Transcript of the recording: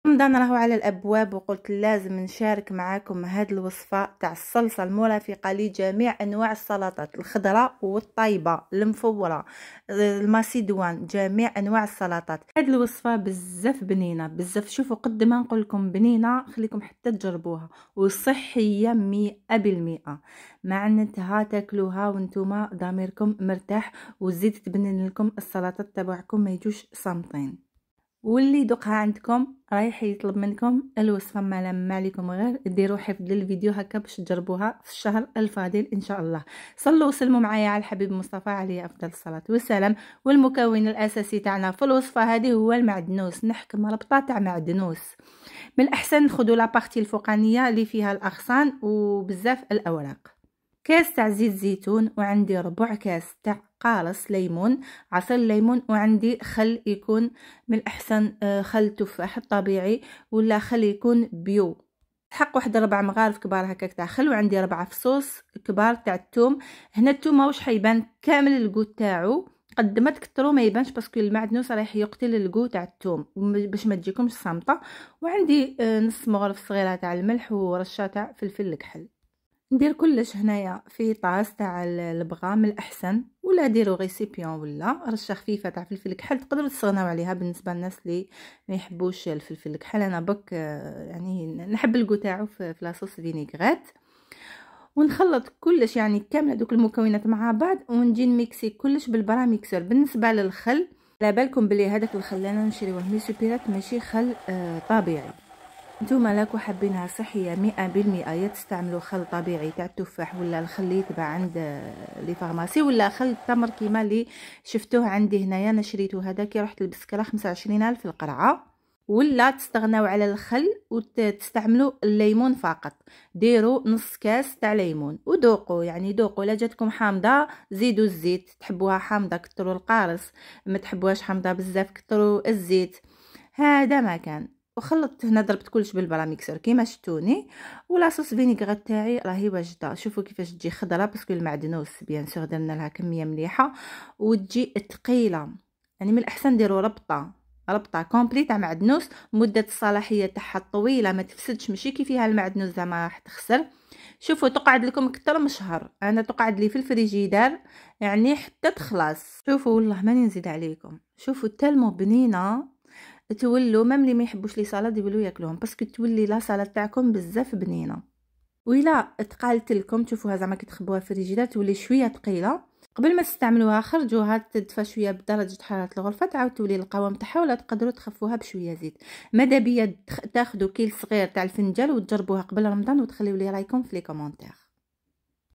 رمضان راهو على الابواب، وقلت لازم نشارك معاكم هاد الوصفه تاع الصلصه المرافقه لجميع انواع السلطات، الخضراء والطيبه المفوره الماسيدوان، جميع انواع السلطات. هاد الوصفه بزاف بنينه بزاف، شوفوا قد ما نقول لكم بنينه خليكم حتى تجربوها، وصحيه 100%. معناتها تاكلوها وانتم ضميركم مرتاح، وزيد تبنين لكم السلطات تبعكم ما يجوش صامتين. واللي دوقها عندكم رايح يطلب منكم الوصفه، ما عليكم غير ديروا حفظ للفيديو هكا باش تجربوها في الشهر الفاضل ان شاء الله. صلوا وسلموا معايا على الحبيب مصطفى عليه افضل الصلاه والسلام. والمكون الاساسي تاعنا في الوصفه هذه هو المعدنوس. نحكم ربطه تاع معدنوس، من الاحسن ناخذوا لابارتي الفوقانيه اللي فيها الاغصان وبزاف الاوراق. كاس تاع زيت زيتون، وعندي ربع كاس تاع قارص ليمون، عصير ليمون، وعندي خل يكون من الاحسن خل تفاح الطبيعي ولا خل يكون بيو. حق واحد 4 مغارف كبار هكاك تاع خل، وعندي 4 فصوص كبار تاع الثوم. هنا الثوم ماهوش حيبان كامل الكوت تاعو، قد ما تكثروا ما يبانش باسكو المعدنوس رايح يقتل الكوت تاع الثوم باش ما تجيكمش صامته. وعندي نص مغرف صغيره تاع الملح ورشه تاع فلفل الكحل. ندير كلش هنايا في طاس تاع البغا من الاحسن، ولا ديروا ريسيبيون ولا رشه خفيفه تاع فلفل الكحل تقدروا تستغناو عليها بالنسبه للناس اللي ما يحبوش الفلفل الكحل. انا بك يعني نحب الكو تاعو في لاصوص فينيغريت. ونخلط كلش يعني كامل دوك المكونات مع بعض، ونجي نميكسي كلش بالبرا ميكسور. بالنسبه للخل، على بالكم بلي هذاك الخل انا نشريوه من سوبيرات ماشي خل طبيعي. نتوما لاكو حابينها صحيه 100%، يا تستعملوا خل طبيعي تاع التفاح ولا الخل اللي يتباع عند لي فارماسي، ولا خل التمر كيما اللي شفتوه عندي هنايا. انا شريته هذا كي رحت للبسكره 25,000 القرعه. ولا تستغناو على الخل وتستعملوا الليمون فقط. ديروا نص كاس تاع ليمون وذوقوا، يعني ذوقوا. لا جاتكم حامضه زيدوا الزيت، تحبوها حامضه كثروا القارص، ما تحبوهاش حامضه بزاف كثروا الزيت. هذا ما كان. وخلطت هنا، ضربت كلش بالبرا ميكسور كيما شفتوني. ولاصوص فينيغريت تاعي راهي واجده. شوفوا كيفاش تجي خضره باسكو المعدنوس بيان سور درنا لها كميه مليحه، وتجي ثقيله. يعني من الاحسن ديروا ربطه كومبلي تاع معدنوس. مده الصلاحيه تاعها طويله ما تفسدش، ماشي كي فيها المعدنوس زعما راح تخسر. شوفوا تقعد لكم اكثر من شهر، انا تقعد لي في الفريجيدار يعني حتى تخلص. شوفوا والله ماني نزيد عليكم، شوفوا تلمو بنينه. تولوا ميم اللي ما يحبوش لي سالاد يولوا ياكلوهم باسكو تولي لا سالاد تاعكم بزاف بنينه. وإلا تقالت لكم تشوفوها زعما كي تخبوها في الفريجيدار تولي شويه ثقيله، قبل ما تستعملوها خرجوها تدفى شويه بدرجه حراره الغرفه، تعاود تولي القوام تاعها، ولا تقدروا تخفوها بشويه زيت. ماذا بيا تاخذوا كيل صغير تاع الفنجان وتجربوها قبل رمضان، وتخليو لي رايكم في لي كومونتير.